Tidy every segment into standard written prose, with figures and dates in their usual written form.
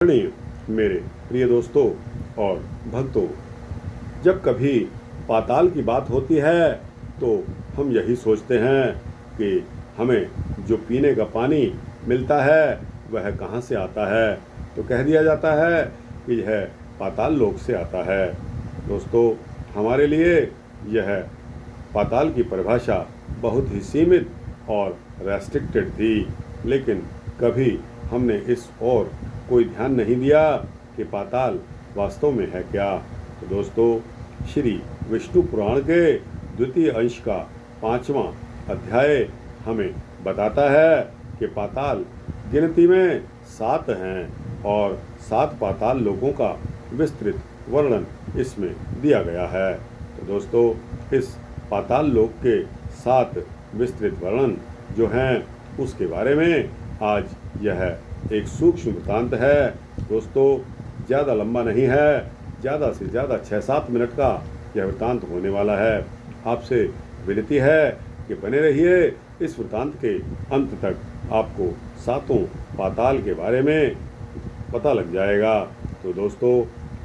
आदरणीय मेरे प्रिय दोस्तों और भक्तों, जब कभी पाताल की बात होती है तो हम यही सोचते हैं कि हमें जो पीने का पानी मिलता है वह कहाँ से आता है। तो कह दिया जाता है कि यह पाताल लोक से आता है। दोस्तों, हमारे लिए यह पाताल की परिभाषा बहुत ही सीमित और रेस्ट्रिक्टेड थी, लेकिन कभी हमने इस ओर कोई ध्यान नहीं दिया कि पाताल वास्तव में है क्या। तो दोस्तों, श्री विष्णु पुराण के द्वितीय अंश का 5वां अध्याय हमें बताता है कि पाताल गिनती में 7 हैं और 7 पाताल लोकों का विस्तृत वर्णन इसमें दिया गया है। तो दोस्तों, इस पाताल लोक के 7 विस्तृत वर्णन जो हैं उसके बारे में आज यह एक सूक्ष्म वृत्तांत है। दोस्तों, ज़्यादा लंबा नहीं है, ज़्यादा से ज़्यादा 6-7 मिनट का यह वृत्तांत होने वाला है। आपसे विनती है कि बने रहिए, इस वृत्तांत के अंत तक आपको 7 पाताल के बारे में पता लग जाएगा। तो दोस्तों,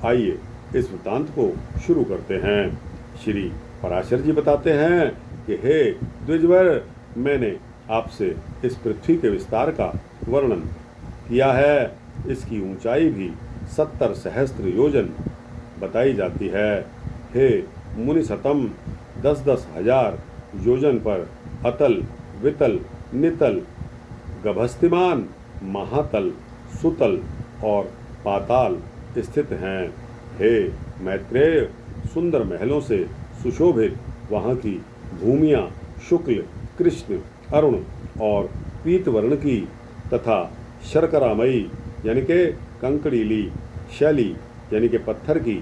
आइए इस वृत्तांत को शुरू करते हैं। श्री पराशर जी बताते हैं कि हे द्विजवर, मैंने आपसे इस पृथ्वी के विस्तार का वर्णन किया है। इसकी ऊंचाई भी 70 सहस्त्र योजन बताई जाती है। हे मुनि सतम, 10-10 हजार योजन पर अतल, वितल, नितल, गभस्तिमान, महातल, सुतल और पाताल स्थित हैं। हे मैत्रेय, सुंदर महलों से सुशोभित वहाँ की भूमियाँ शुक्ल, कृष्ण, अरुण और पीत वर्ण की तथा शर्करामयी यानी के कंकड़ीली, शैली यानी के पत्थर की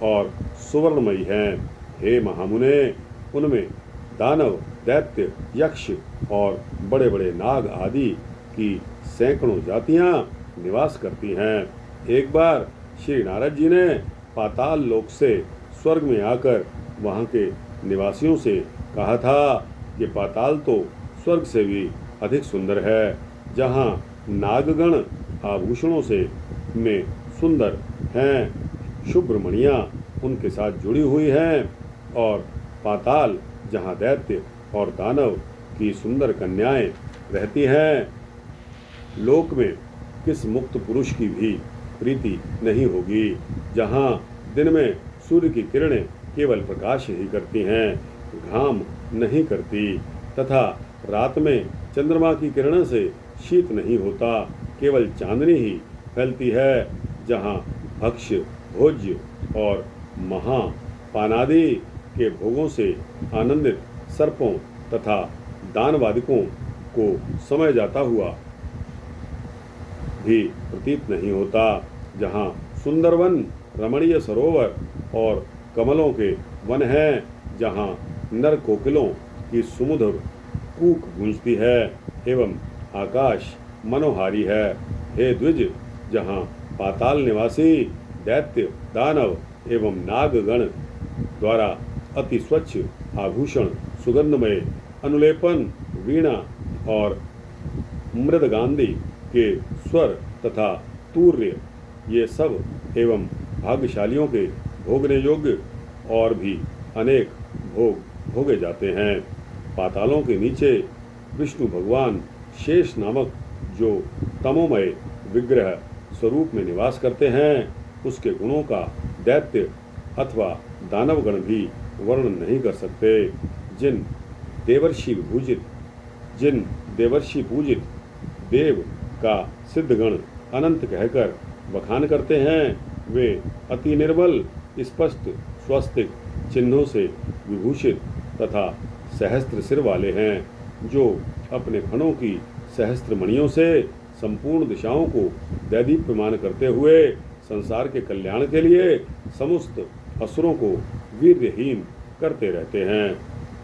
और सुवर्णमयी हैं। हे महामुने, उनमें दानव, दैत्य, यक्ष और बड़े बड़े नाग आदि की सैकड़ों जातियां निवास करती हैं। एक बार श्री नारद जी ने पाताल लोक से स्वर्ग में आकर वहाँ के निवासियों से कहा था कि पाताल तो स्वर्ग से भी अधिक सुंदर है, जहाँ नागगण आभूषणों से में सुंदर हैं, शुभ्र मणियाँ उनके साथ जुड़ी हुई हैं, और पाताल जहाँ दैत्य और दानव की सुंदर कन्याएं रहती हैं। लोक में किस मुक्त पुरुष की भी प्रीति नहीं होगी, जहाँ दिन में सूर्य की किरणें केवल प्रकाश ही करती हैं, घाम नहीं करती, तथा रात में चंद्रमा की किरणों से शीत नहीं होता, केवल चांदनी ही फैलती है, जहाँ भक्ष्य, भोज्य और महापानादि के भोगों से आनंदित सर्पों तथा दानवादिकों को समय जाता हुआ भी प्रतीत नहीं होता, जहाँ सुंदरवन, रमणीय सरोवर और कमलों के वन हैं, जहाँ नर कोकिलों की सुमधुर कूक गूंजती है एवं आकाश मनोहारी है। हे द्विज, जहाँ पाताल निवासी दैत्य, दानव एवं नागगण द्वारा अति स्वच्छ आभूषण, सुगंधमय अनुलेपन, वीणा और मृदगांधी के स्वर तथा तूर्य ये सब एवं भाग्यशालियों के भोगने योग्य और भी अनेक भोग भोगे जाते हैं। पातालों के नीचे विष्णु भगवान शेष नामक जो तमोमय विग्रह स्वरूप में निवास करते हैं, उसके गुणों का दैत्य अथवा दानवगण भी वर्णन नहीं कर सकते। जिन देवर्षि पूजित देव का सिद्धगण अनंत कहकर बखान करते हैं, वे अति निर्मल, स्पष्ट स्वस्तिक चिन्हों से विभूषित तथा सहस्त्र सिर वाले हैं, जो अपने फणों की सहस्त्र मणियों से संपूर्ण दिशाओं को दैदीप्यमान करते हुए संसार के कल्याण के लिए समस्त असुरों को वीर्यहीन करते रहते हैं।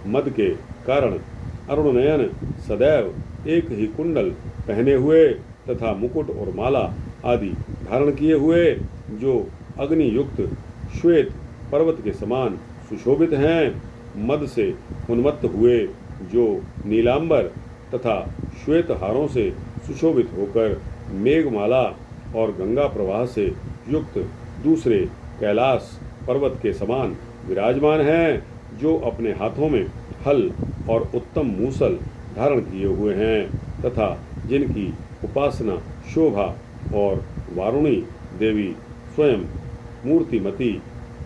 मद के कारण अरुण नयन सदैव एक ही कुंडल पहने हुए तथा मुकुट और माला आदि धारण किए हुए, जो अग्नि युक्त श्वेत पर्वत के समान सुशोभित हैं, मद से उन्मत्त हुए, जो नीलांबर तथा श्वेत हारों से सुशोभित होकर मेघमाला और गंगा प्रवाह से युक्त दूसरे कैलाश पर्वत के समान विराजमान हैं, जो अपने हाथों में हल और उत्तम मूसल धारण किए हुए हैं तथा जिनकी उपासना शोभा और वारुणी देवी स्वयं मूर्तिमती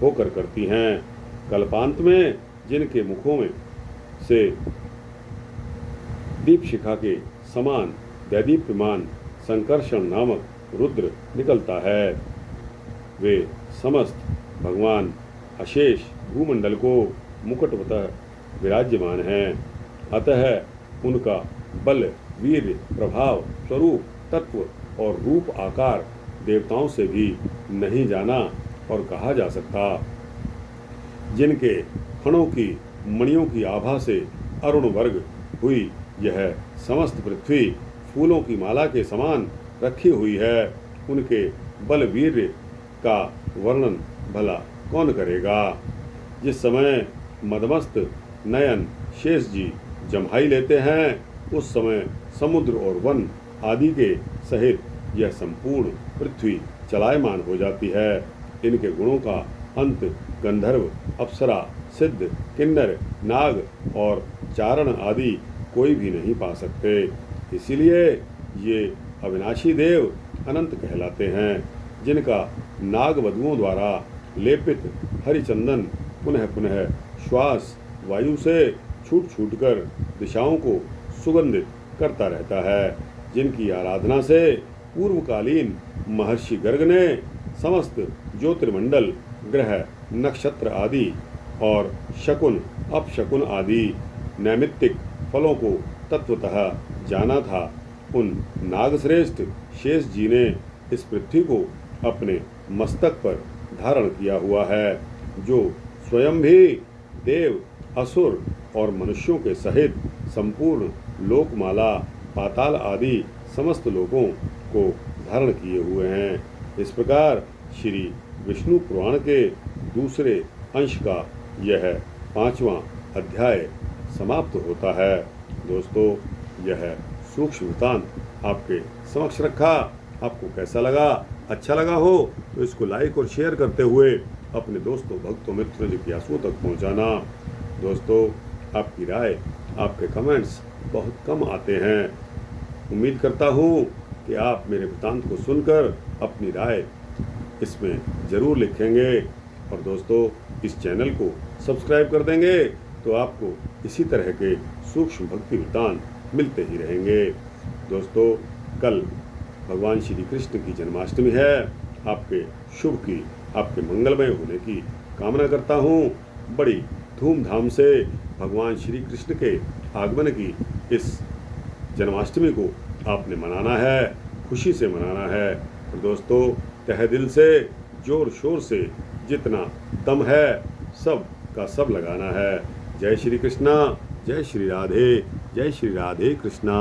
होकर करती हैं। कल्पांत में जिनके मुखों में से दीपशिखा के समान दैदीप्यमान संकर्षण नामक रुद्र निकलता है, वे समस्त भगवान अशेष भूमंडल को मुकुटवतः विराज्यमान हैं। अतः उनका बल, वीर, प्रभाव, स्वरूप, तत्व और रूप आकार देवताओं से भी नहीं जाना और कहा जा सकता। जिनके फणों की मणियों की आभा से अरुण वर्ग हुई यह समस्त पृथ्वी फूलों की माला के समान रखी हुई है, उनके बल वीर्य का वर्णन भला कौन करेगा। जिस समय मदमस्त नयन शेष जी जम्हाई लेते हैं, उस समय समुद्र और वन आदि के सहित यह संपूर्ण पृथ्वी चलायमान हो जाती है। इनके गुणों का अंत गंधर्व, अप्सरा, सिद्ध, किन्नर, नाग और चारण आदि कोई भी नहीं पा सकते। इसीलिए ये अविनाशी देव अनंत कहलाते हैं, जिनका नाग वधुओं द्वारा लेपित हरिचंदन पुनः पुनः श्वास वायु से छूट छूट कर दिशाओं को सुगंधित करता रहता है, जिनकी आराधना से पूर्वकालीन महर्षि गर्ग ने समस्त ज्योतिर्मंडल, ग्रह, नक्षत्र आदि और शकुन, अपशकुन आदि नैमित्तिक फलों को तत्वतः जाना था। उन नागश्रेष्ठ शेष जी ने इस पृथ्वी को अपने मस्तक पर धारण किया हुआ है, जो स्वयं भी देव, असुर और मनुष्यों के सहित संपूर्ण लोकमाला, पाताल आदि समस्त लोकों को धारण किए हुए हैं। इस प्रकार श्री विष्णु पुराण के दूसरे अंश का यह 5वां अध्याय समाप्त होता है। दोस्तों, यह सूक्ष्म वृत्तांत आपके समक्ष रखा। आपको कैसा लगा? अच्छा लगा हो तो इसको लाइक और शेयर करते हुए अपने दोस्तों, भक्तों, मित्रों, जिज्ञासुओं तक पहुंचाना। दोस्तों, आपकी राय, आपके कमेंट्स बहुत कम आते हैं। उम्मीद करता हूं कि आप मेरे वृत्तांत को सुनकर अपनी राय इसमें ज़रूर लिखेंगे और दोस्तों, इस चैनल को सब्सक्राइब कर देंगे तो आपको इसी तरह के सूक्ष्म भक्ति वृत्तांत मिलते ही रहेंगे। दोस्तों, कल भगवान श्री कृष्ण की जन्माष्टमी है। आपके शुभ की, आपके मंगलमय होने की कामना करता हूँ। बड़ी धूमधाम से भगवान श्री कृष्ण के आगमन की इस जन्माष्टमी को आपने मनाना है, खुशी से मनाना है। और दोस्तों, तहे दिल से, जोर शोर से, जितना दम है सब का सब लगाना है। जय श्री कृष्णा, जय श्री राधे, जय श्री राधे कृष्णा।